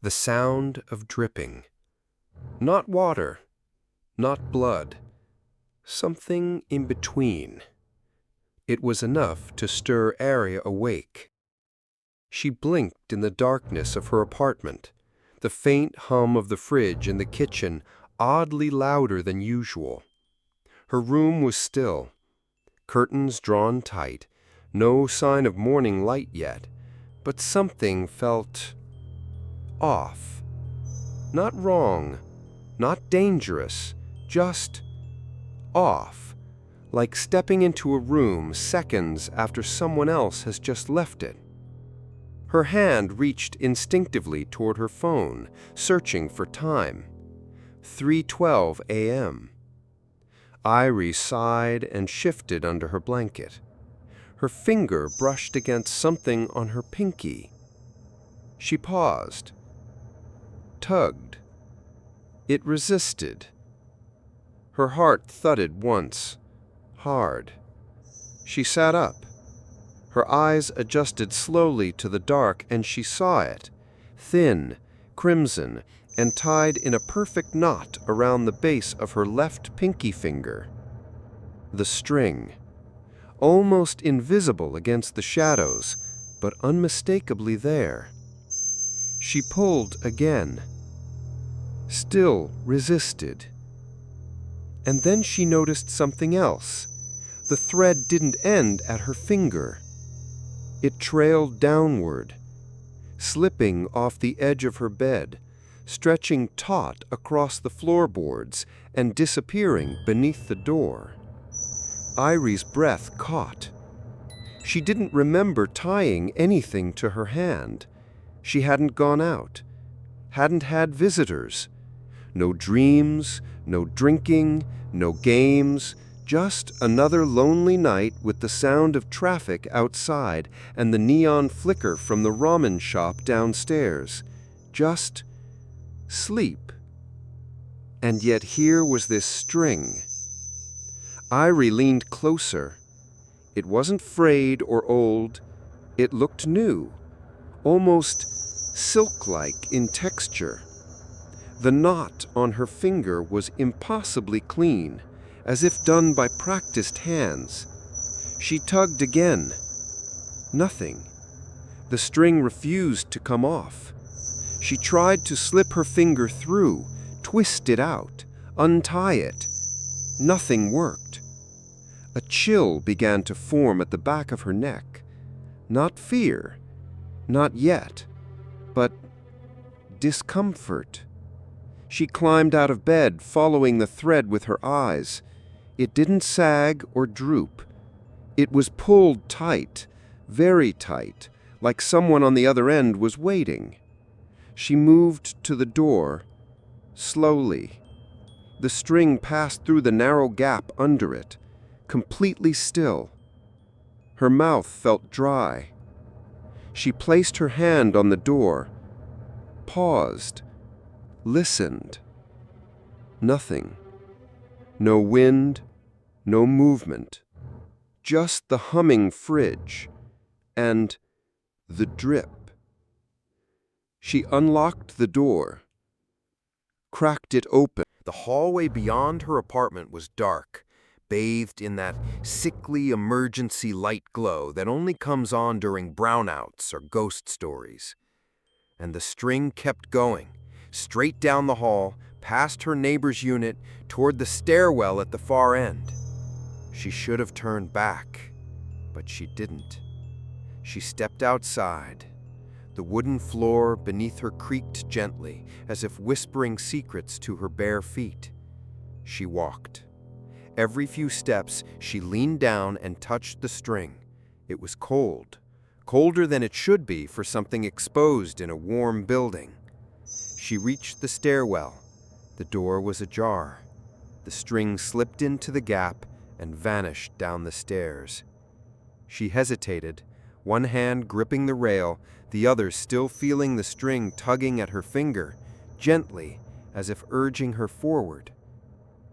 The sound of dripping. Not water, not blood, something in between. It was enough to stir Arya awake. She blinked in the darkness of her apartment, the faint hum of the fridge in the kitchen oddly louder than usual. Her room was still, curtains drawn tight, no sign of morning light yet, but something felt off. Not wrong, not dangerous, just off, like stepping into a room seconds after someone else has just left it. Her hand reached instinctively toward her phone, searching for time. 3:12 a.m. Irie sighed and shifted under her blanket. Her finger brushed against something on her pinky. She paused, tugged. It resisted. Her heart thudded once, hard. She sat up. Her eyes adjusted slowly to the dark, and she saw it, thin, crimson, and tied in a perfect knot around the base of her left pinky finger. The string, almost invisible against the shadows, but unmistakably there. She pulled again, still resisted. And then she noticed something else. The thread didn't end at her finger. It trailed downward, slipping off the edge of her bed, stretching taut across the floorboards and disappearing beneath the door. Irie's breath caught. She didn't remember tying anything to her hand. She hadn't gone out, hadn't had visitors. No dreams, no drinking, no games, just another lonely night with the sound of traffic outside and the neon flicker from the ramen shop downstairs. Just sleep. And yet here was this string. Irie leaned closer. It wasn't frayed or old. It looked new, almost silk-like in texture. The knot on her finger was impossibly clean, as if done by practiced hands. She tugged again. Nothing. The string refused to come off. She tried to slip her finger through, twist it out, untie it. Nothing worked. A chill began to form at the back of her neck. Not fear, not yet, but discomfort. She climbed out of bed, following the thread with her eyes. It didn't sag or droop. It was pulled tight, very tight, like someone on the other end was waiting. She moved to the door, slowly. The string passed through the narrow gap under it, completely still. Her mouth felt dry. She placed her hand on the door, paused, listened. Nothing. No wind, no movement. Just the humming fridge and the drip. She unlocked the door, cracked it open. The hallway beyond her apartment was dark, bathed in that sickly emergency light glow that only comes on during brownouts or ghost stories. And the string kept going, straight down the hall, past her neighbor's unit, toward the stairwell at the far end. She should have turned back, but she didn't. She stepped outside. The wooden floor beneath her creaked gently, as if whispering secrets to her bare feet. She walked. Every few steps, she leaned down and touched the string. It was cold, colder than it should be for something exposed in a warm building. She reached the stairwell. The door was ajar. The string slipped into the gap and vanished down the stairs. She hesitated, one hand gripping the rail, the other still feeling the string tugging at her finger, gently, as if urging her forward.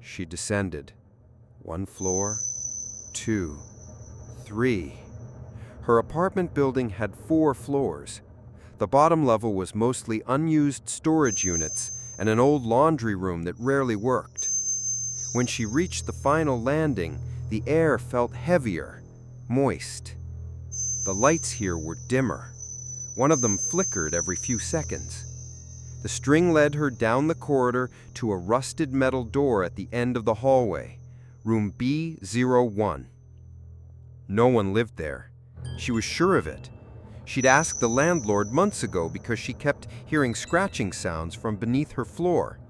She descended. 1 floor, 2, 3. Her apartment building had 4 floors. The bottom level was mostly unused storage units and an old laundry room that rarely worked. When she reached the final landing, the air felt heavier, moist. The lights here were dimmer. One of them flickered every few seconds. The string led her down the corridor to a rusted metal door at the end of the hallway, room B01. No one lived there. She was sure of it. She'd asked the landlord months ago because she kept hearing scratching sounds from beneath her floor.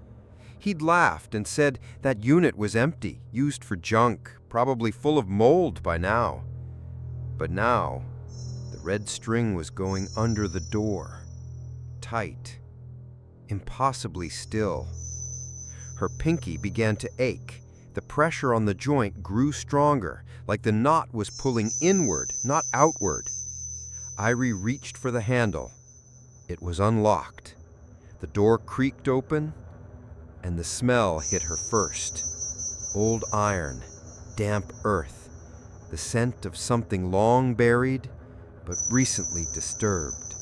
He'd laughed and said that unit was empty, used for junk, probably full of mold by now. But now, the red string was going under the door, tight, impossibly still. Her pinky began to ache. The pressure on the joint grew stronger, like the knot was pulling inward, not outward. Irie reached for the handle. It was unlocked. The door creaked open, and the smell hit her first. Old iron, damp earth, the scent of something long buried, but recently disturbed.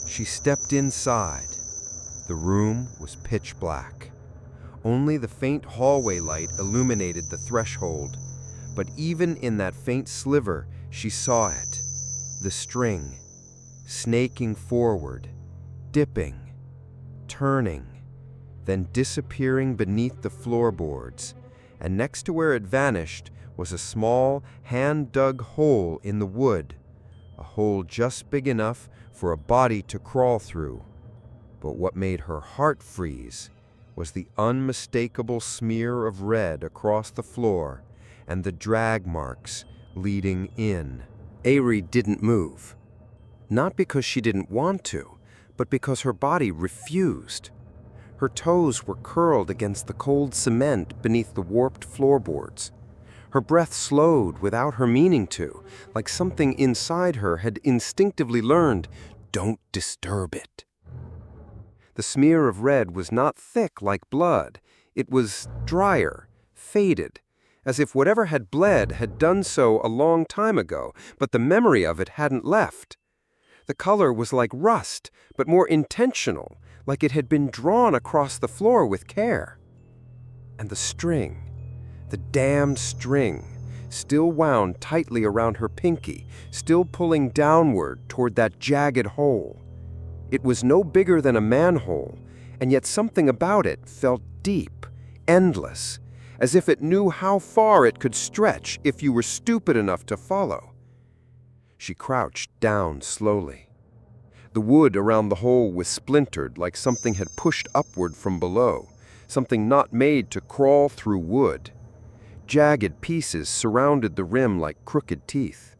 She stepped inside. The room was pitch black. Only the faint hallway light illuminated the threshold, but even in that faint sliver, she saw it. The string, snaking forward, dipping, turning, then disappearing beneath the floorboards, and next to where it vanished was a small, hand-dug hole in the wood, a hole just big enough for a body to crawl through. But what made her heart freeze was the unmistakable smear of red across the floor and the drag marks leading in. Irie didn't move. Not because she didn't want to, but because her body refused. Her toes were curled against the cold cement beneath the warped floorboards. Her breath slowed without her meaning to, like something inside her had instinctively learned, "Don't disturb it." The smear of red was not thick like blood. It was drier, faded, as if whatever had bled had done so a long time ago, but the memory of it hadn't left. The color was like rust, but more intentional, like it had been drawn across the floor with care. And the string, the damned string, still wound tightly around her pinky, still pulling downward toward that jagged hole. It was no bigger than a manhole, and yet something about it felt deep, endless, as if it knew how far it could stretch if you were stupid enough to follow. She crouched down slowly. The wood around the hole was splintered like something had pushed upward from below, something not made to crawl through wood. Jagged pieces surrounded the rim like crooked teeth.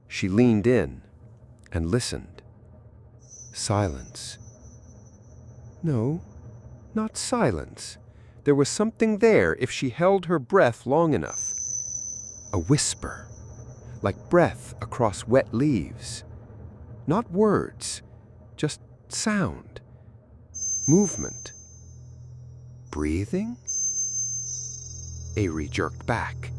She leaned in and listened. Silence. No, not silence. There was something there if she held her breath long enough. A whisper, like breath across wet leaves. Not words, just sound, movement. Breathing? Irie jerked back.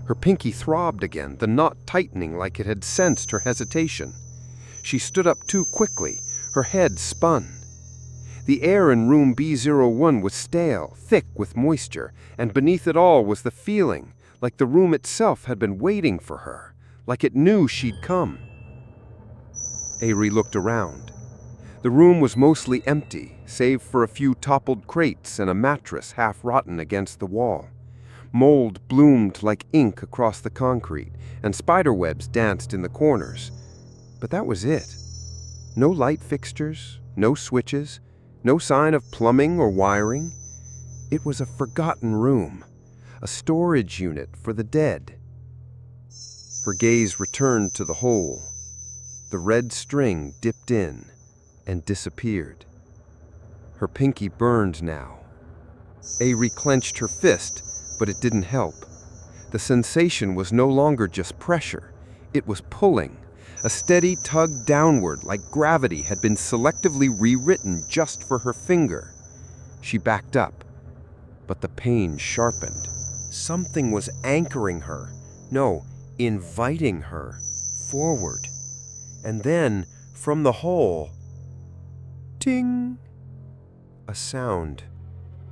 Her pinky throbbed again, the knot tightening like it had sensed her hesitation. She stood up too quickly, her head spun. The air in room B01 was stale, thick with moisture, and beneath it all was the feeling, like the room itself had been waiting for her, like it knew she'd come. Irie looked around. The room was mostly empty, save for a few toppled crates and a mattress half-rotten against the wall. Mold bloomed like ink across the concrete, and spiderwebs danced in the corners. But that was it. No light fixtures, no switches, no sign of plumbing or wiring. It was a forgotten room, a storage unit for the dead. Her gaze returned to the hole. The red string dipped in and disappeared. Her pinky burned now. Irie clenched her fist, but it didn't help. The sensation was no longer just pressure. It was pulling, a steady tug downward like gravity had been selectively rewritten just for her finger. She backed up, but the pain sharpened. Something was anchoring her, no, inviting her forward. And then, From the hole, ting! A sound,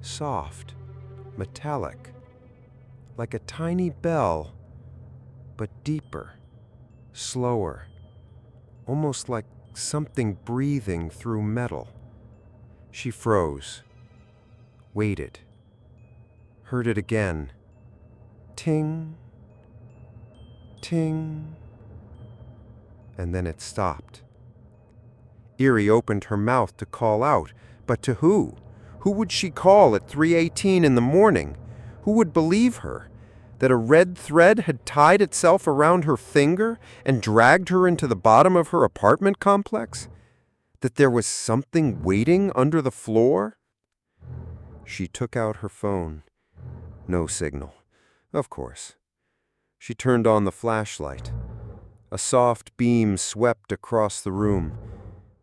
soft, metallic, like a tiny bell, but deeper, slower, almost like something breathing through metal. She froze, waited, heard it again. Ting, ting, and then it stopped. Erie opened her mouth to call out, but to who? Who would she call at 3:18 in the morning? Who would believe her? That a red thread had tied itself around her finger and dragged her into the bottom of her apartment complex? That there was something waiting under the floor? She took out her phone. No signal. Of course. She turned on the flashlight. A soft beam swept across the room.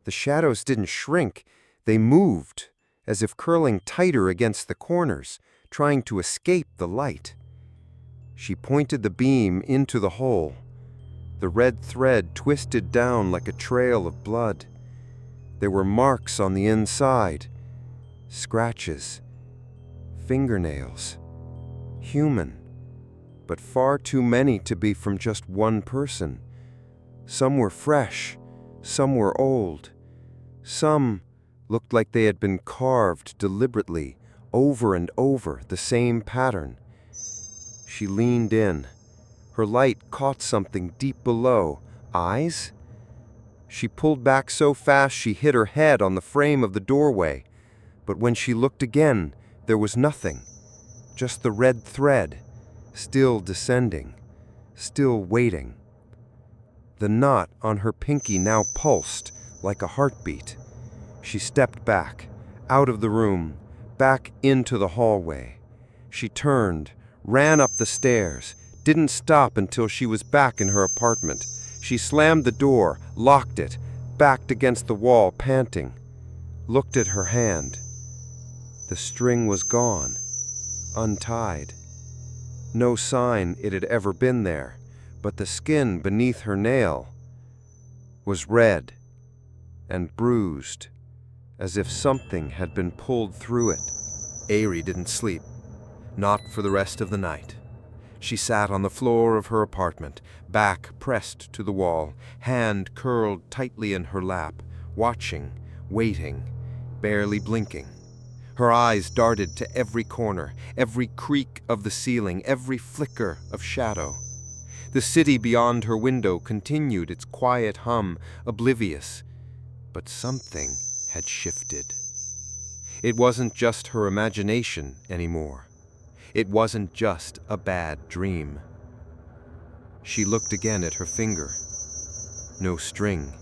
The shadows didn't shrink. They moved, as if curling tighter against the corners, trying to escape the light. She pointed the beam into the hole. The red thread twisted down like a trail of blood. There were marks on the inside, scratches, fingernails, human, but far too many to be from just one person. Some were fresh, some were old. Some looked like they had been carved deliberately, over and over, the same pattern. She leaned in. Her light caught something deep below. Eyes? She pulled back so fast she hit her head on the frame of the doorway. But when she looked again, there was nothing. Just the red thread, still descending, still waiting. The knot on her pinky now pulsed like a heartbeat. She stepped back, out of the room, back into the hallway. She turned, ran up the stairs, didn't stop until she was back in her apartment. She slammed the door, locked it, backed against the wall, panting. Looked at her hand. The string was gone, untied. No sign it had ever been there, but the skin beneath her nail was red and bruised, as if something had been pulled through it. Erie didn't sleep, not for the rest of the night. She sat on the floor of her apartment, back pressed to the wall, hand curled tightly in her lap, watching, waiting, barely blinking. Her eyes darted to every corner, every creak of the ceiling, every flicker of shadow. The city beyond her window continued its quiet hum, oblivious, but something had shifted. It wasn't just her imagination anymore. It wasn't just a bad dream. She looked again at her finger. No string.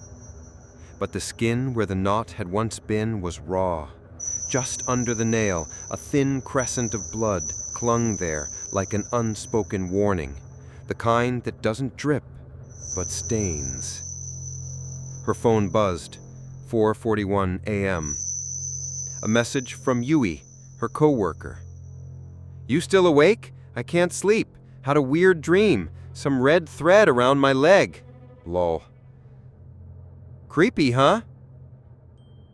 But the skin where the knot had once been was raw. Just under the nail, a thin crescent of blood clung there like an unspoken warning, the kind that doesn't drip, but stains. Her phone buzzed, 4:41 a.m. A message from Yui, her co-worker. "You still awake? I can't sleep. Had a weird dream. Some red thread around my leg. Lol." "Creepy, huh?"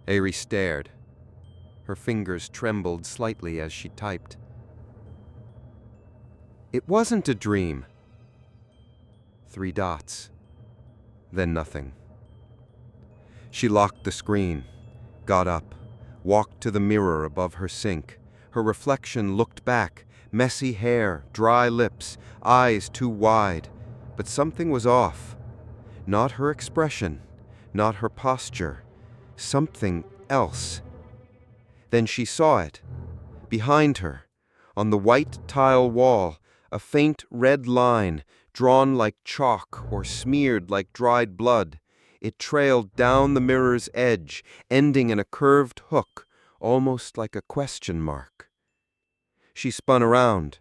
Erie stared. Her fingers trembled slightly as she typed. It wasn't a dream. 3 dots. Then nothing. She locked the screen, got up, walked to the mirror above her sink. Her reflection looked back, messy hair, dry lips, eyes too wide. But something was off. Not her expression, not her posture. Something else. Then she saw it. Behind her, on the white tile wall, a faint red line, drawn like chalk or smeared like dried blood. It trailed down the mirror's edge, ending in a curved hook, almost like a question mark. She spun around.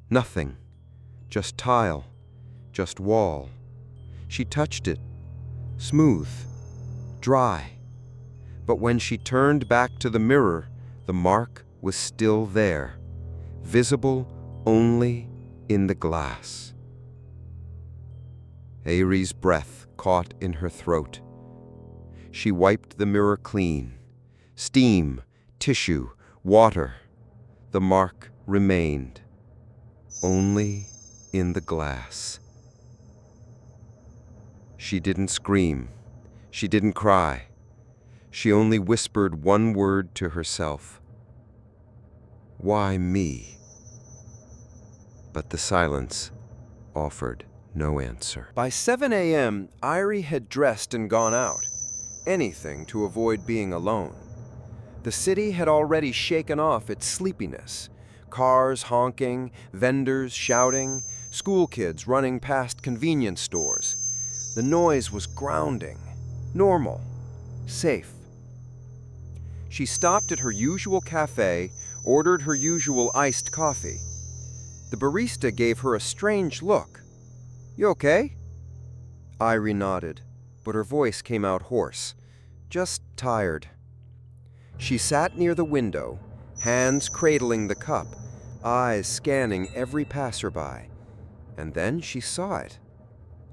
Nothing. Just tile. Just wall. She touched it. Smooth. Dry. But when she turned back to the mirror, the mark was still there, visible only in the glass. Erie's breath caught in her throat. She wiped the mirror clean. Steam, tissue, water. The mark remained, only in the glass. She didn't scream. She didn't cry. She only whispered one word to herself. Why me? But the silence offered no answer. By 7 a.m., Irie had dressed and gone out. Anything to avoid being alone. The city had already shaken off its sleepiness. Cars honking, vendors shouting, school kids running past convenience stores. The noise was grounding, normal, safe. She stopped at her usual cafe, ordered her usual iced coffee. The barista gave her a strange look. "You okay?" Irie nodded, but her voice came out hoarse. "Just tired." She sat near the window, hands cradling the cup, eyes scanning every passerby. And then she saw it.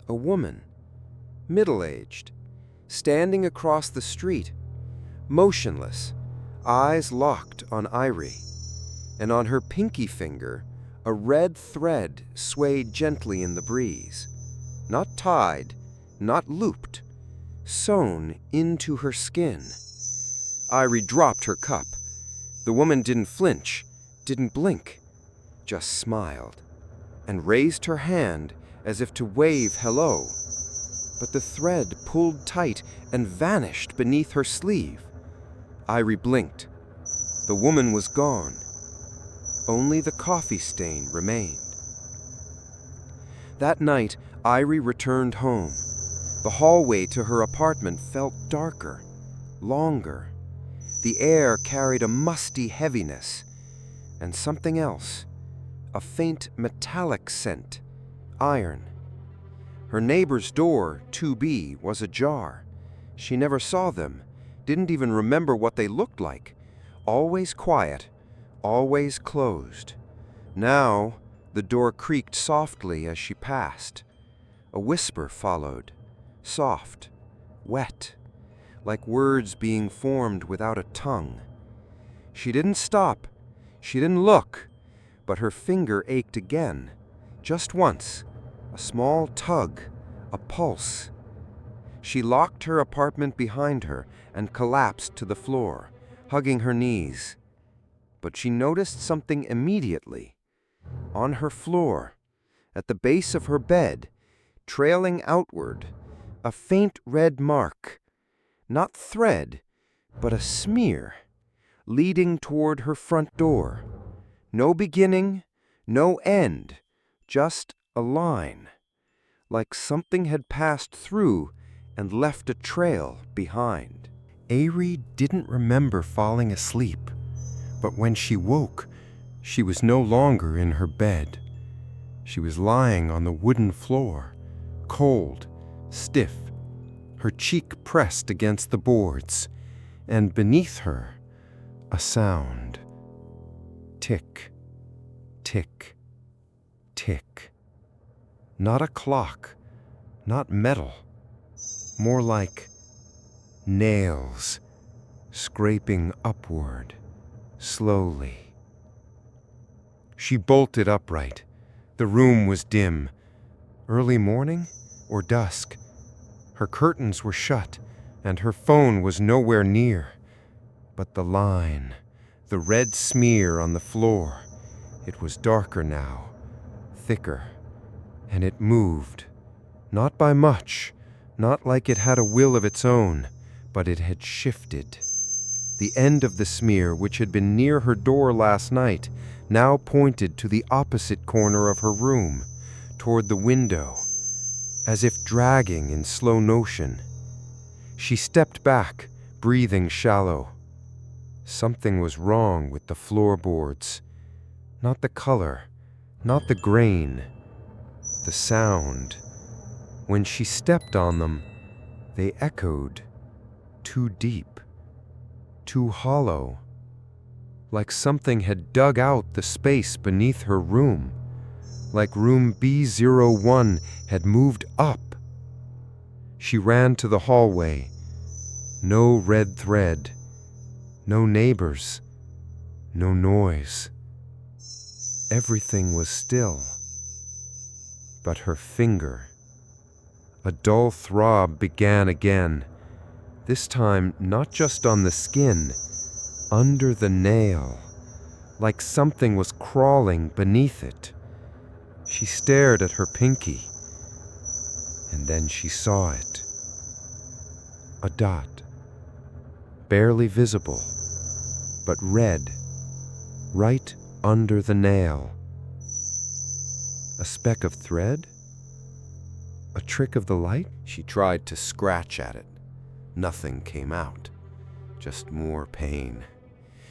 A woman, middle-aged, standing across the street, motionless, eyes locked on Irie. And on her pinky finger, a red thread swayed gently in the breeze. Not tied, not looped, sewn into her skin. Irie dropped her cup. The woman didn't flinch, didn't blink, just smiled, and raised her hand as if to wave hello. But the thread pulled tight and vanished beneath her sleeve. Irie blinked. The woman was gone. Only the coffee stain remained. That night, Irie returned home. The hallway to her apartment felt darker, longer. The air carried a musty heaviness, and something else, a faint metallic scent, iron. Her neighbor's door, 2B, was ajar. She never saw them, didn't even remember what they looked like. Always quiet, always closed. Now, the door creaked softly as she passed. A whisper followed, soft, wet, like words being formed without a tongue. She didn't stop, she didn't look, but her finger ached again, just once, a small tug, a pulse. She locked her apartment behind her and collapsed to the floor, hugging her knees. But she noticed something immediately. On her floor, at the base of her bed, trailing outward, a faint red mark. Not thread, but a smear, leading toward her front door. No beginning, no end, just a line. Like something had passed through and left a trail behind. Irie didn't remember falling asleep, but when she woke, she was no longer in her bed. She was lying on the wooden floor, cold, stiff, her cheek pressed against the boards, and beneath her, a sound. Tick, tick, tick. Not a clock, not metal, more like nails scraping upward, slowly. She bolted upright. The room was dim. Early morning or dusk? Her curtains were shut, and her phone was nowhere near. But the line, the red smear on the floor, it was darker now, thicker, and it moved. Not by much, not like it had a will of its own, but it had shifted. The end of the smear, which had been near her door last night, now pointed to the opposite corner of her room, toward the window, as if dragging in slow motion. She stepped back, breathing shallow. Something was wrong with the floorboards. Not the color, not the grain, the sound. When she stepped on them, they echoed, too deep, too hollow, like something had dug out the space beneath her room, like room B01 had moved up. She ran to the hallway. No red thread, no neighbors, no noise. Everything was still. But her finger. A dull throb began again, this time not just on the skin, under the nail, like something was crawling beneath it. She stared at her pinky, and then she saw it. A dot, barely visible, but red, right under the nail. A speck of thread? A trick of the light? She tried to scratch at it. Nothing came out, just more pain.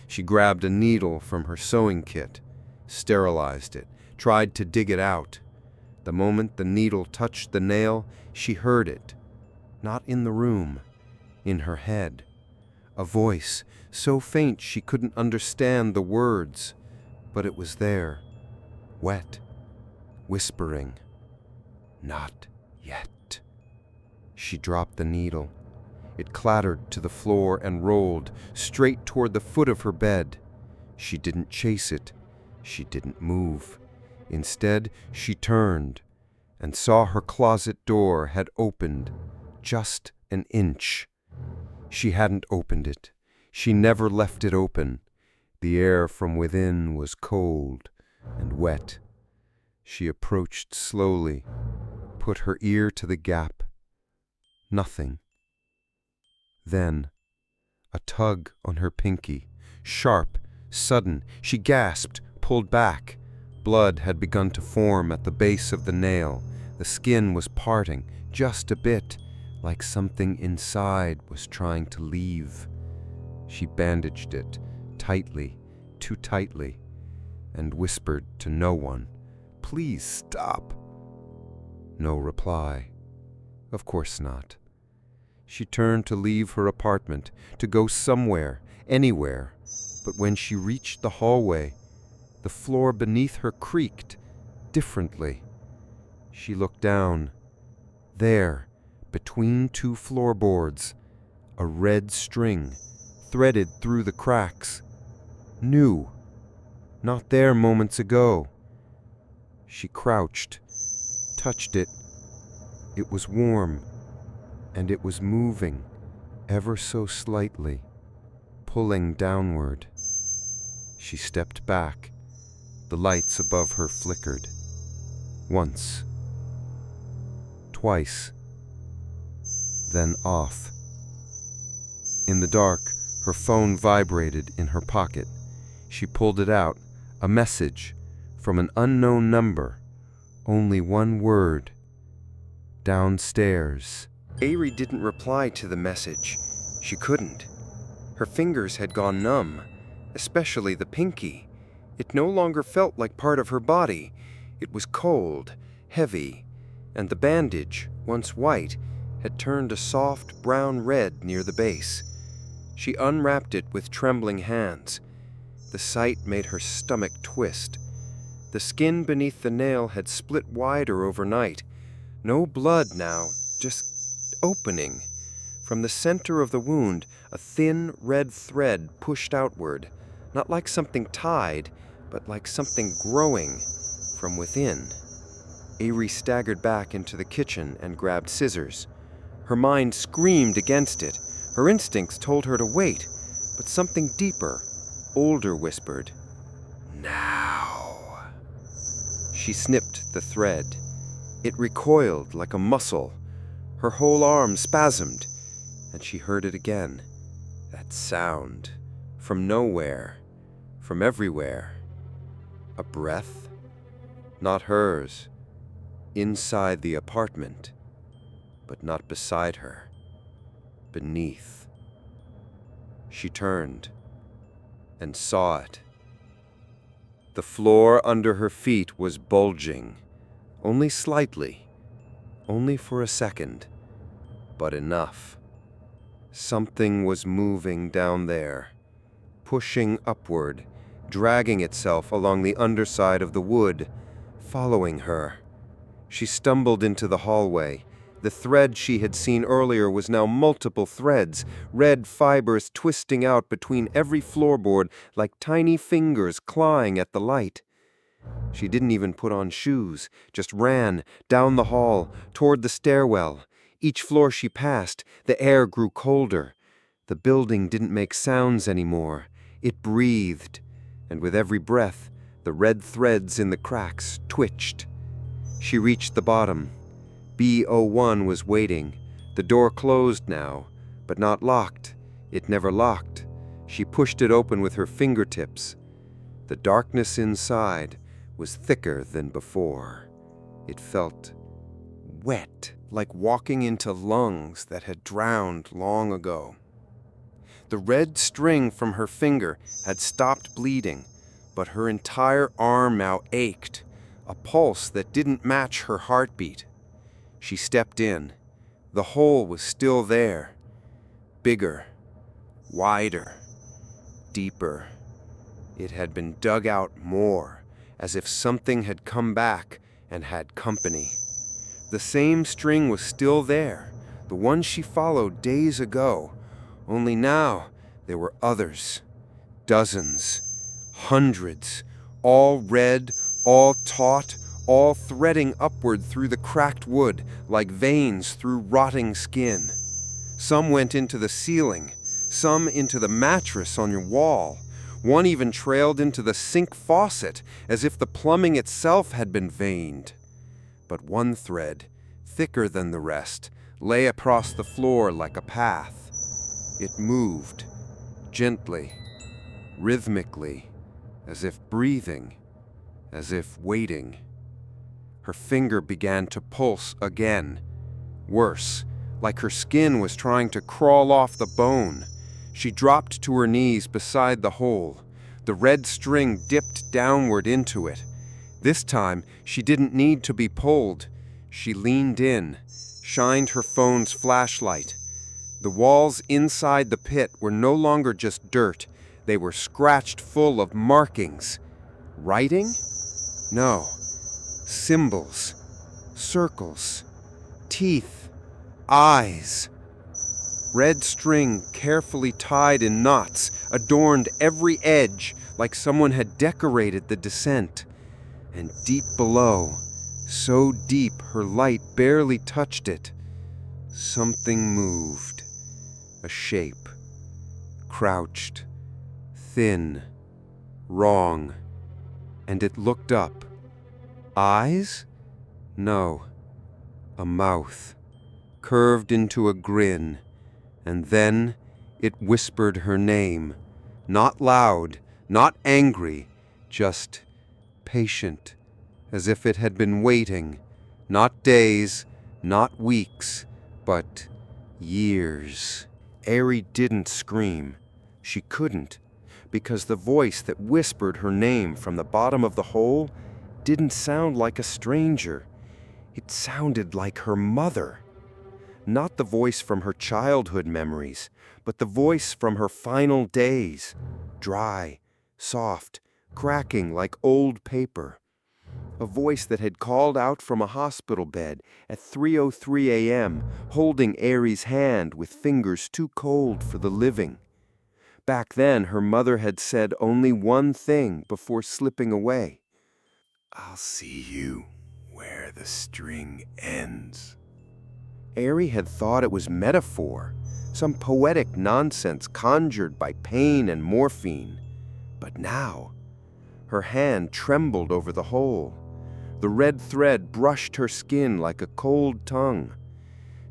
She grabbed a needle from her sewing kit, sterilized it, tried to dig it out. The moment the needle touched the nail, she heard it. Not in the room, in her head. A voice, so faint she couldn't understand the words, but it was there, wet, whispering, "Not yet." She dropped the needle. It clattered to the floor and rolled straight toward the foot of her bed. She didn't chase it. She didn't move. Instead, she turned and saw her closet door had opened just an inch. She hadn't opened it. She never left it open. The air from within was cold and wet. She approached slowly, put her ear to the gap. Nothing. Then, a tug on her pinky, sharp, sudden. She gasped, pulled back. Blood had begun to form at the base of the nail. The skin was parting, just a bit, like something inside was trying to leave. She bandaged it, tightly, too tightly, and whispered to no one, "Please stop." No reply. Of course not. She turned to leave her apartment, to go somewhere, anywhere. But when she reached the hallway, the floor beneath her creaked differently. She looked down. There, between two floorboards, a red string threaded through the cracks. New. Not there moments ago. She crouched, touched it. It was warm, and it was moving, ever so slightly, pulling downward. She stepped back. The lights above her flickered. Once. Twice. Then off. In the dark, her phone vibrated in her pocket. She pulled it out. A message from an unknown number. Only one word. Downstairs. Avery didn't reply to the message. She couldn't. Her fingers had gone numb, especially the pinky. It no longer felt like part of her body. It was cold, heavy, and the bandage, once white, had turned a soft brown red near the base. She unwrapped it with trembling hands. The sight made her stomach twist. The skin beneath the nail had split wider overnight. No blood now, just opening. From the center of the wound, a thin red thread pushed outward, not like something tied, but like something growing from within. Avery staggered back into the kitchen and grabbed scissors. Her mind screamed against it. Her instincts told her to wait, but something deeper, older whispered, "Now." She snipped the thread. It recoiled like a muscle. Her whole arm spasmed, and she heard it again. That sound, from nowhere, from everywhere. A breath? Not hers. Inside the apartment, but not beside her. Beneath. She turned and saw it. The floor under her feet was bulging, only slightly, only for a second, but enough. Something was moving down there, pushing upward, dragging itself along the underside of the wood, following her. She stumbled into the hallway, The thread she had seen earlier was now multiple threads, red fibers twisting out between every floorboard like tiny fingers clawing at the light. She didn't even put on shoes, just ran down the hall, toward the stairwell. Each floor she passed, the air grew colder. The building didn't make sounds anymore. It breathed, and with every breath, the red threads in the cracks twitched. She reached the bottom. B01 was waiting. The door closed now, but not locked. It never locked. She pushed it open with her fingertips. The darkness inside was thicker than before. It felt wet, like walking into lungs that had drowned long ago. The red string from her finger had stopped bleeding, but her entire arm now ached, a pulse that didn't match her heartbeat. She stepped in. The hole was still there. Bigger, wider, deeper. It had been dug out more, as if something had come back and had company. The same string was still there, the one she followed days ago, only now there were others. Dozens, hundreds, all red, all taut, all threading upward through the cracked wood like veins through rotting skin. Some went into the ceiling, some into the mattress on your wall. One even trailed into the sink faucet, as if the plumbing itself had been veined. But one thread, thicker than the rest, lay across the floor like a path. It moved, gently, rhythmically, as if breathing, as if waiting. Her finger began to pulse again. Worse, like her skin was trying to crawl off the bone. She dropped to her knees beside the hole. The red string dipped downward into it. This time, she didn't need to be pulled. She leaned in, shined her phone's flashlight. The walls inside the pit were no longer just dirt. They were scratched full of markings. Writing? No. Symbols. Circles. Teeth. Eyes. Red string, carefully tied in knots, adorned every edge like someone had decorated the descent. And deep below, so deep her light barely touched it, something moved. A shape. Crouched. Thin. Wrong. And it looked up. Eyes? No. A mouth. Curved into a grin. And then it whispered her name. Not loud, not angry, just patient, as if it had been waiting. Not days, not weeks, but years. Ari didn't scream. She couldn't, because the voice that whispered her name from the bottom of the hole didn't sound like a stranger. It sounded like her mother. Not the voice from her childhood memories, but the voice from her final days. Dry, soft, cracking like old paper. A voice that had called out from a hospital bed at 3:03 a.m., holding Ari's hand with fingers too cold for the living. Back then, her mother had said only one thing before slipping away. "I'll see you where the string ends." Ari had thought it was metaphor, some poetic nonsense conjured by pain and morphine. But now, her hand trembled over the hole. The red thread brushed her skin like a cold tongue.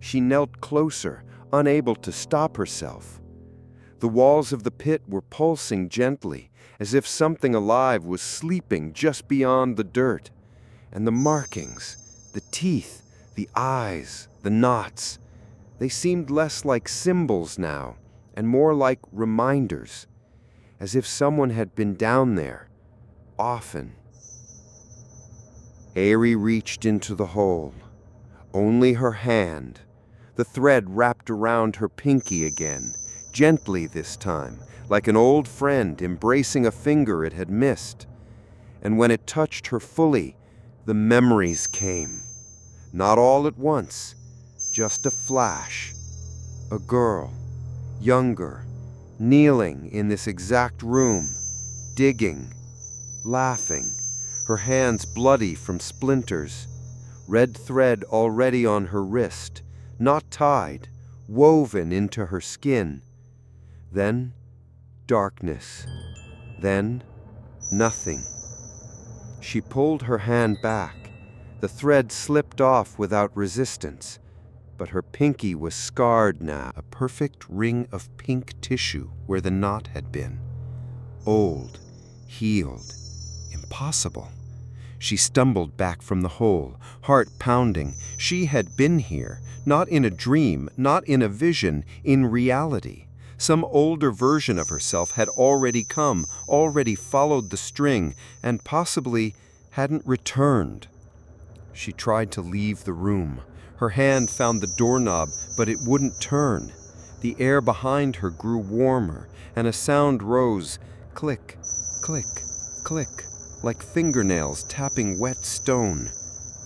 She knelt closer, unable to stop herself. The walls of the pit were pulsing gently, as if something alive was sleeping just beyond the dirt. And the markings, the teeth, the eyes, the knots, they seemed less like symbols now, and more like reminders, as if someone had been down there, often. Ari reached into the hole. Only her hand. The thread wrapped around her pinky again, gently this time, like an old friend embracing a finger it had missed. And when it touched her fully, the memories came. Not all at once, just a flash. A girl, younger, kneeling in this exact room, digging, laughing, her hands bloody from splinters, red thread already on her wrist, not tied, woven into her skin. Then darkness. Then nothing. She pulled her hand back. The thread slipped off without resistance, but her pinky was scarred now, a perfect ring of pink tissue where the knot had been. Old, healed, impossible. She stumbled back from the hole, heart pounding. She had been here, not in a dream, not in a vision, in reality. Some older version of herself had already come, already followed the string, and possibly hadn't returned. She tried to leave the room. Her hand found the doorknob, but it wouldn't turn. The air behind her grew warmer, and a sound rose, click, click, click, like fingernails tapping wet stone.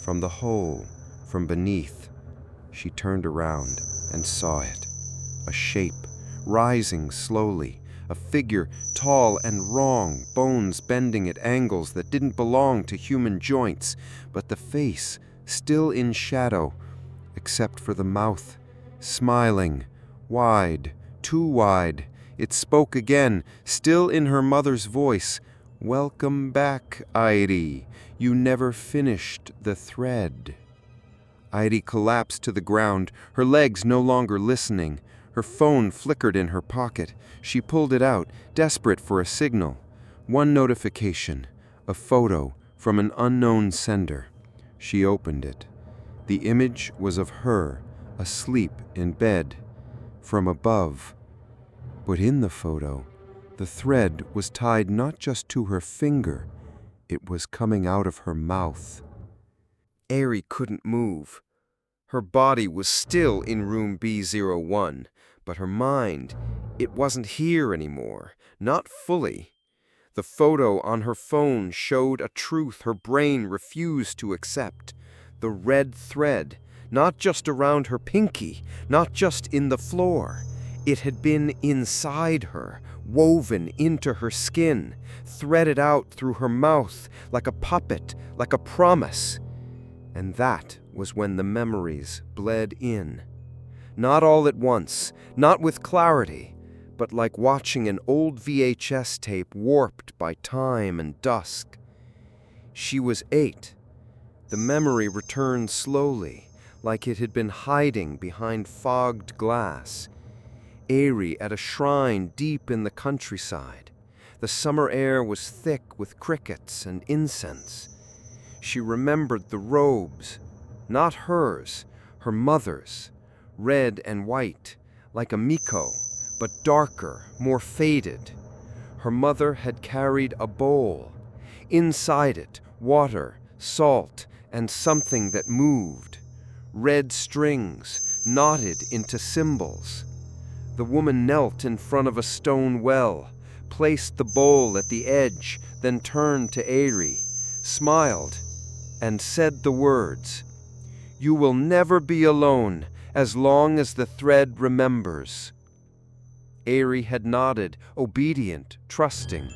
From the hole, from beneath, she turned around and saw it. A shape, rising slowly, a figure tall and wrong, bones bending at angles that didn't belong to human joints, but the face still in shadow, except for the mouth, smiling, wide, too wide. It spoke again, still in her mother's voice. "Welcome back, Airi. You never finished the thread." Airi collapsed to the ground, her legs no longer listening. Her phone flickered in her pocket. She pulled it out, desperate for a signal. One notification, a photo from an unknown sender. She opened it. The image was of her, asleep in bed, from above. But in the photo, the thread was tied not just to her finger, it was coming out of her mouth. Airi couldn't move. Her body was still in room B01, but her mind, it wasn't here anymore, not fully. The photo on her phone showed a truth her brain refused to accept. The red thread, not just around her pinky, not just in the floor. It had been inside her, woven into her skin, threaded out through her mouth like a puppet, like a promise. And that was when the memories bled in. Not all at once, not with clarity, but like watching an old VHS tape warped by time and dusk. She was 8. The memory returned slowly, like it had been hiding behind fogged glass. Airi at a shrine deep in the countryside. The summer air was thick with crickets and incense. She remembered the robes, not hers, her mother's, red and white, like a miko, but darker, more faded. Her mother had carried a bowl. Inside it, water, salt, and something that moved. Red strings, knotted into symbols. The woman knelt in front of a stone well, placed the bowl at the edge, then turned to Airi, smiled, and said the words, "You will never be alone as long as the thread remembers." Airi had nodded, obedient, trusting.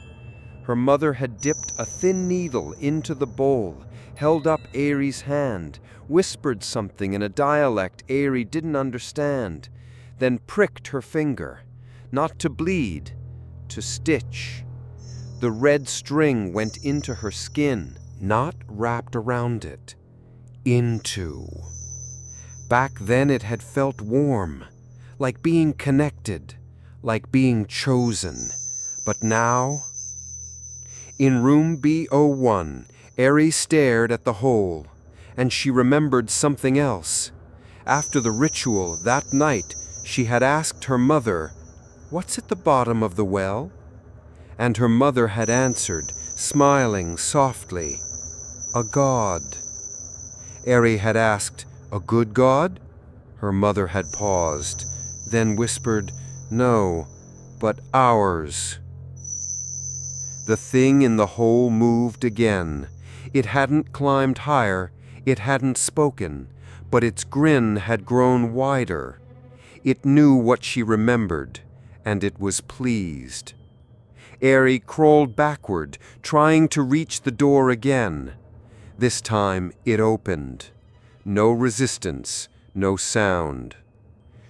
Her mother had dipped a thin needle into the bowl, held up Airi's hand, whispered something in a dialect Airi didn't understand, then pricked her finger, not to bleed, to stitch. The red string went into her skin, not wrapped around it, into. Back then it had felt warm, like being connected, like being chosen. But now, in room B01, Airi stared at the hole, and she remembered something else. After the ritual that night, she had asked her mother, "What's at the bottom of the well?" And her mother had answered, smiling softly, "A god." Airi had asked, "A good god?" Her mother had paused, then whispered, "No, but ours." The thing in the hole moved again. It hadn't climbed higher, it hadn't spoken, but its grin had grown wider. It knew what she remembered, and it was pleased. Airy crawled backward, trying to reach the door again. This time it opened. No resistance, no sound.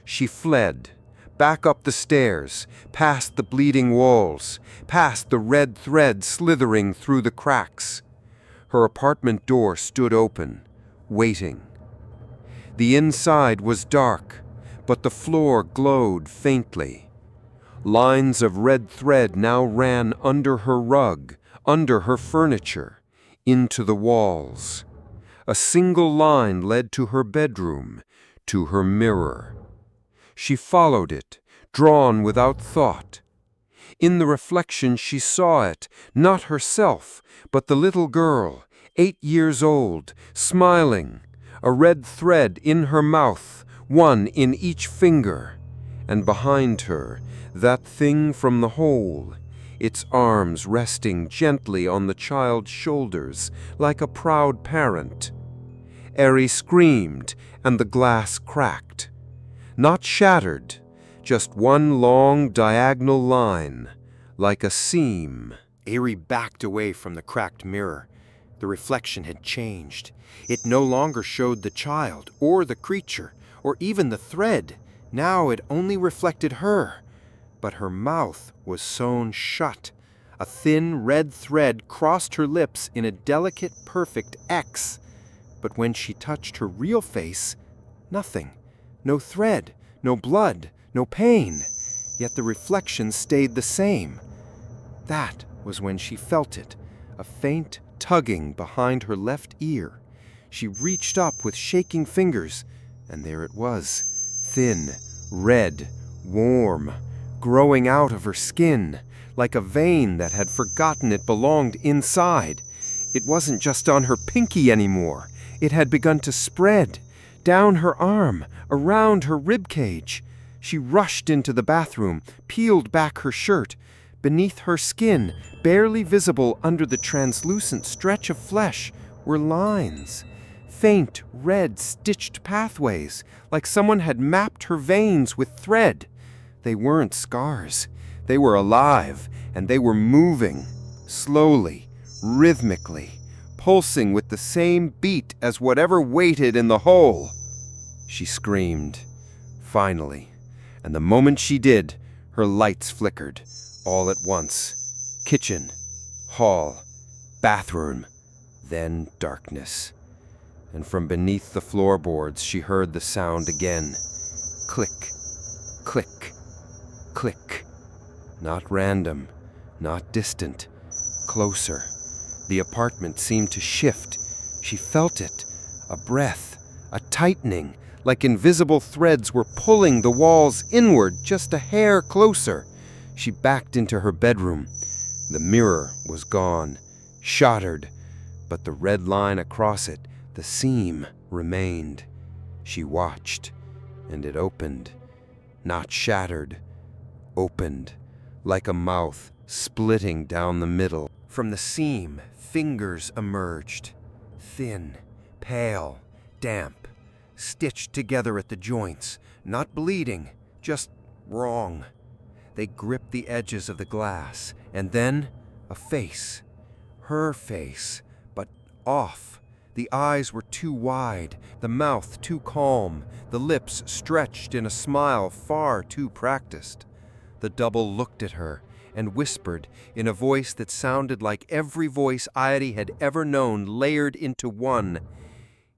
She fled, back up the stairs, past the bleeding walls, past the red thread slithering through the cracks. Her apartment door stood open, waiting. The inside was dark, but the floor glowed faintly. Lines of red thread now ran under her rug, under her furniture, into the walls. A single line led to her bedroom, to her mirror. She followed it, drawn without thought. In the reflection she saw it, not herself, but the little girl, 8 years old, smiling, a red thread in her mouth, one in each finger. And behind her, that thing from the hole, its arms resting gently on the child's shoulders like a proud parent. Airy screamed, and the glass cracked. Not shattered, just one long diagonal line, like a seam. Airy backed away from the cracked mirror. The reflection had changed. It no longer showed the child, or the creature, or even the thread. Now it only reflected her. But her mouth was sewn shut. A thin red thread crossed her lips in a delicate, perfect X. But when she touched her real face, nothing. No thread, no blood, no pain. Yet the reflection stayed the same. That was when she felt it, a faint tugging behind her left ear. She reached up with shaking fingers, and there it was, thin, red, warm, growing out of her skin, like a vein that had forgotten it belonged inside. It wasn't just on her pinky anymore. It had begun to spread, down her arm, around her ribcage. She rushed into the bathroom, peeled back her shirt. Beneath her skin, barely visible under the translucent stretch of flesh, were lines. Faint, red, stitched pathways, like someone had mapped her veins with thread. They weren't scars. They were alive, and they were moving, slowly, rhythmically, pulsing with the same beat as whatever waited in the hole. She screamed, finally, and the moment she did, her lights flickered, all at once. Kitchen, hall, bathroom, then darkness. And from beneath the floorboards she heard the sound again. Click, click, click. Not random, not distant, closer. The apartment seemed to shift. She felt it, a breath, a tightening, like invisible threads were pulling the walls inward just a hair closer. She backed into her bedroom. The mirror was gone, shattered, but the red line across it, the seam, remained. She watched, and it opened, not shattered, opened, like a mouth splitting down the middle. From the seam, fingers emerged, thin, pale, damp, stitched together at the joints, not bleeding, just wrong. They gripped the edges of the glass, and then a face. Her face, but off. The eyes were too wide, the mouth too calm, the lips stretched in a smile far too practiced. The double looked at her and whispered in a voice that sounded like every voice Airy had ever known layered into one.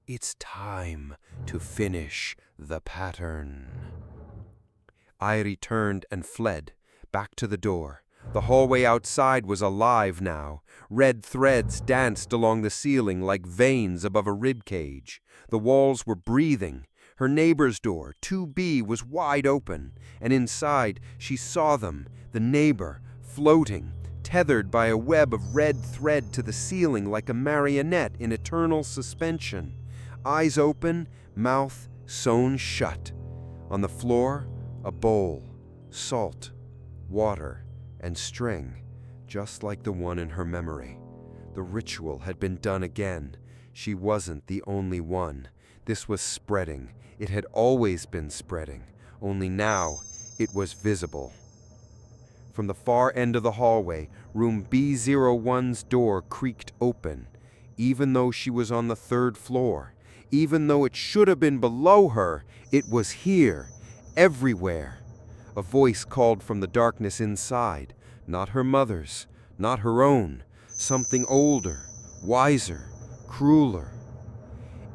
"It's time to finish the pattern." Airy turned and fled, back to the door. The hallway outside was alive now. Red threads danced along the ceiling like veins above a rib cage. The walls were breathing. Her neighbor's door, 2B, was wide open, and inside she saw them, the neighbor, floating, tethered by a web of red thread to the ceiling like a marionette in eternal suspension. Eyes open, mouth sewn shut. On the floor, a bowl, salt, water, and string, just like the one in her memory. The ritual had been done again. She wasn't the only one. This was spreading. It had always been spreading, only now it was visible. From the far end of the hallway, room B01's door creaked open. Even though she was on the 3rd floor, even though it should have been below her, it was here, everywhere. A voice called from the darkness inside, not her mother's, not her own, something older, wiser, crueler.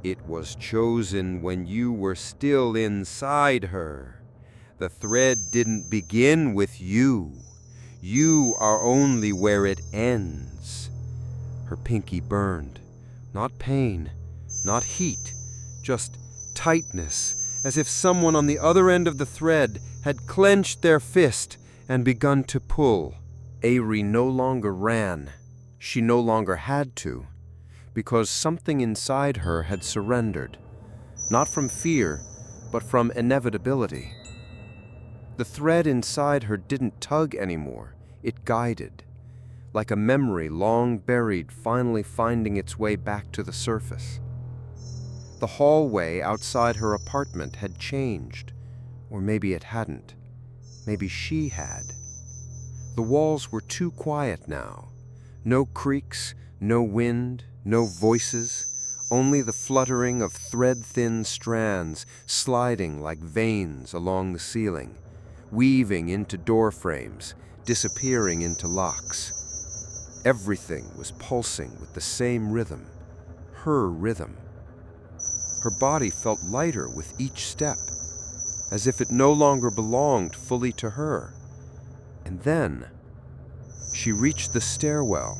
It was chosen when you were still inside her. The thread didn't begin with you. You are only where it ends. Her pinky burned. Not pain, not heat, just tightness, as if someone on the other end of the thread had clenched their fist and begun to pull. Ari no longer ran. She no longer had to, because something inside her had surrendered, not from fear, but from inevitability. The thread inside her didn't tug anymore, it guided, like a memory long buried finally finding its way back to the surface. The hallway outside her apartment had changed, or maybe it hadn't. Maybe she had. The walls were too quiet now. No creaks, no wind, no voices, only the fluttering of thread-thin strands sliding like veins along the ceiling, weaving into door frames, disappearing into locks. Everything was pulsing with the same rhythm, her rhythm. Her body felt lighter with each step, as if it no longer belonged fully to her. And then she reached the stairwell,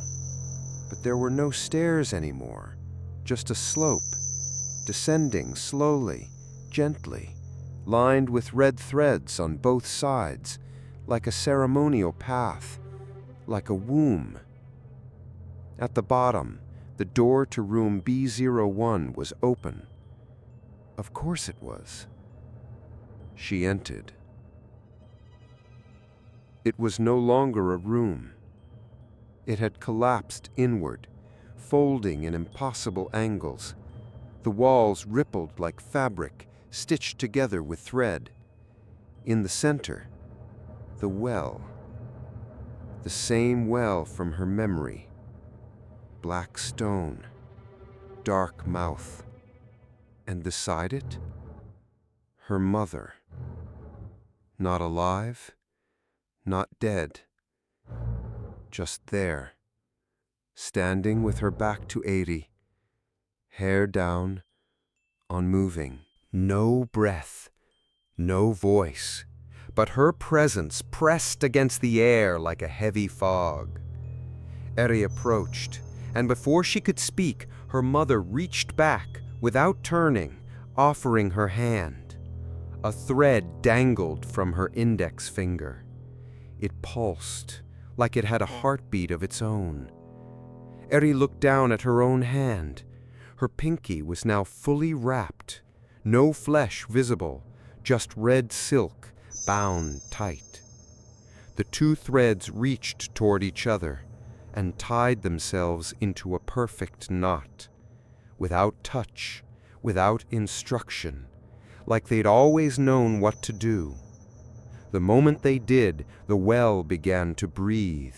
but there were no stairs anymore, just a slope, descending slowly, gently, lined with red threads on both sides, like a ceremonial path, like a womb. At the bottom, the door to room B01 was open. Of course it was. She entered. It was no longer a room. It had collapsed inward, folding in impossible angles. The walls rippled like fabric, stitched together with thread. In the center, the well. The same well from her memory. Black stone, dark mouth. And beside it, her mother. Not alive, not dead. Just there, standing with her back to Ari, hair down, unmoving. No breath, no voice, but her presence pressed against the air like a heavy fog. Ari approached, and before she could speak, her mother reached back, without turning, offering her hand. A thread dangled from her index finger. It pulsed, like it had a heartbeat of its own. Ari looked down at her own hand. Her pinky was now fully wrapped, no flesh visible, just red silk, bound tight. The two threads reached toward each other and tied themselves into a perfect knot, without touch, without instruction, like they'd always known what to do. The moment they did, the well began to breathe.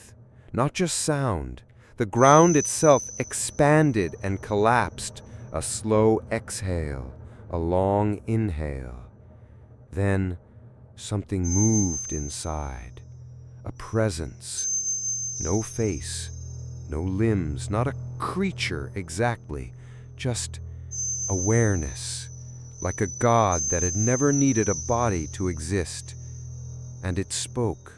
Not just sound. The ground itself expanded and collapsed, a slow exhale, a long inhale. Then something moved inside, a presence. No face, no limbs, not a creature exactly, just awareness, like a god that had never needed a body to exist. And it spoke,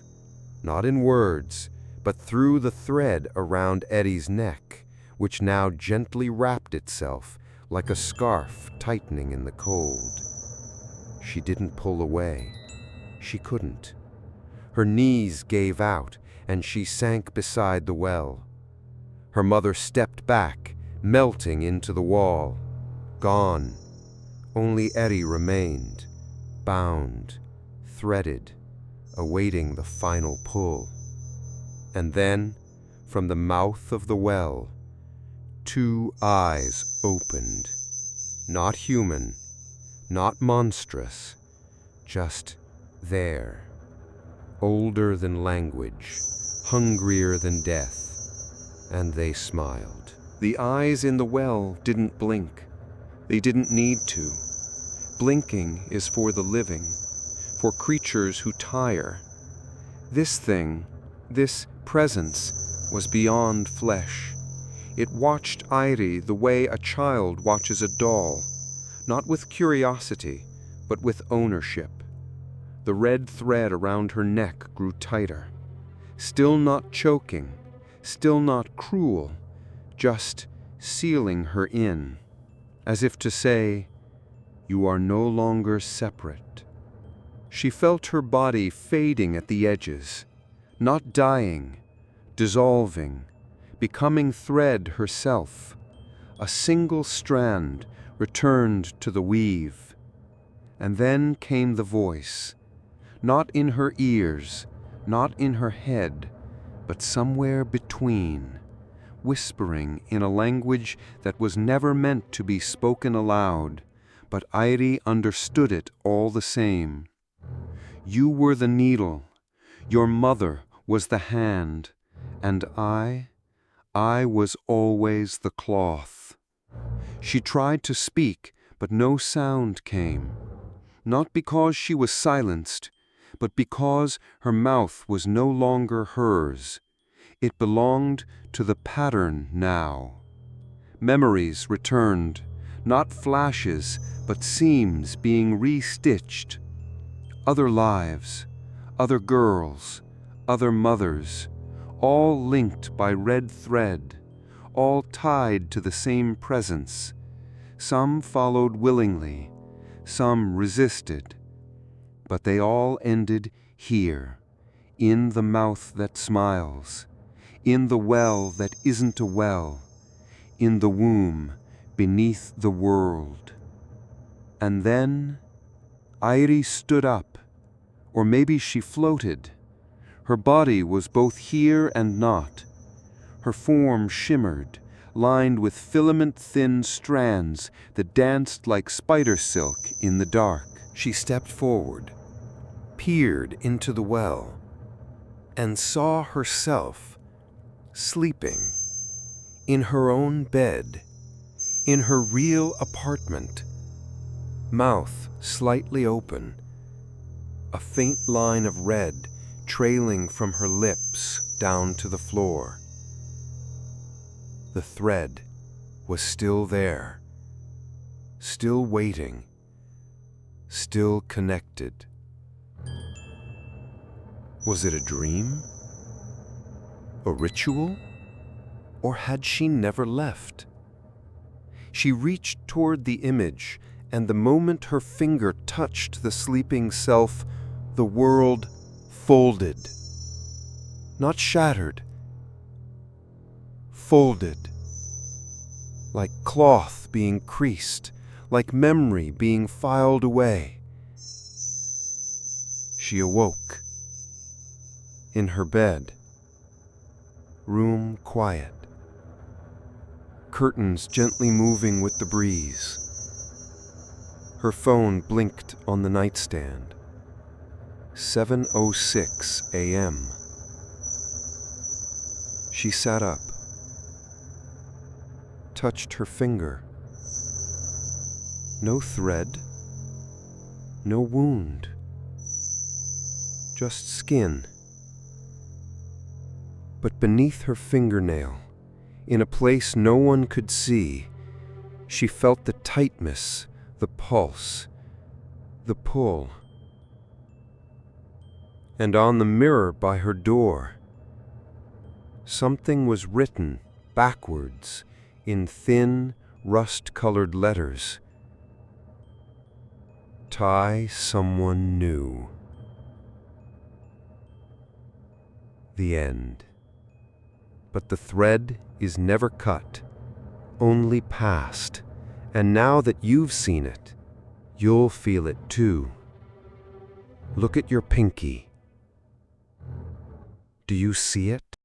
not in words, but through the thread around Eddie's neck, which now gently wrapped itself like a scarf tightening in the cold. She didn't pull away. She couldn't. Her knees gave out, and she sank beside the well. Her mother stepped back, melting into the wall. Gone. Only Eddie remained, bound, threaded, awaiting the final pull. And then, from the mouth of the well, two eyes opened. Not human, not monstrous, just there. Older than language, hungrier than death, and they smiled. The eyes in the well didn't blink. They didn't need to. Blinking is for the living, for creatures who tire. This thing, this presence, was beyond flesh. It watched Airi the way a child watches a doll, not with curiosity, but with ownership. The red thread around her neck grew tighter. Still not choking, still not cruel, just sealing her in, as if to say, "You are no longer separate." She felt her body fading at the edges, not dying, dissolving, becoming thread herself. A single strand returned to the weave. And then came the voice, not in her ears, not in her head, but somewhere between, whispering in a language that was never meant to be spoken aloud, but Airi understood it all the same. You were the needle, your mother was the hand, and I was always the cloth. She tried to speak, but no sound came, not because she was silenced, but because her mouth was no longer hers. It belonged to the pattern now. Memories returned, not flashes, but seams being re-stitched. Other lives, other girls, other mothers, all linked by red thread, all tied to the same presence. Some followed willingly, some resisted, but they all ended here, in the mouth that smiles, in the well that isn't a well, in the womb beneath the world. And then Airi stood up, or maybe she floated. Her body was both here and not. Her form shimmered, lined with filament-thin strands that danced like spider silk in the dark. She stepped forward, peered into the well, and saw herself sleeping in her own bed, in her real apartment, mouth slightly open, a faint line of red trailing from her lips down to the floor. The thread was still there, still waiting, still connected. Was it a dream? A ritual? Or had she never left? She reached toward the image, and the moment her finger touched the sleeping self, the world folded. Not shattered, folded. Like cloth being creased, like memory being filed away. She awoke. In her bed. Room quiet. Curtains gently moving with the breeze. Her phone blinked on the nightstand. 7:06 a.m. She sat up, touched her finger. No thread, no wound, just skin. But beneath her fingernail, in a place no one could see, she felt the tightness, the pulse, the pull. And on the mirror by her door, something was written backwards in thin, rust-colored letters. Tie someone new. The end. But the thread is never cut, only passed. And now that you've seen it, you'll feel it too. Look at your pinky. Do you see it?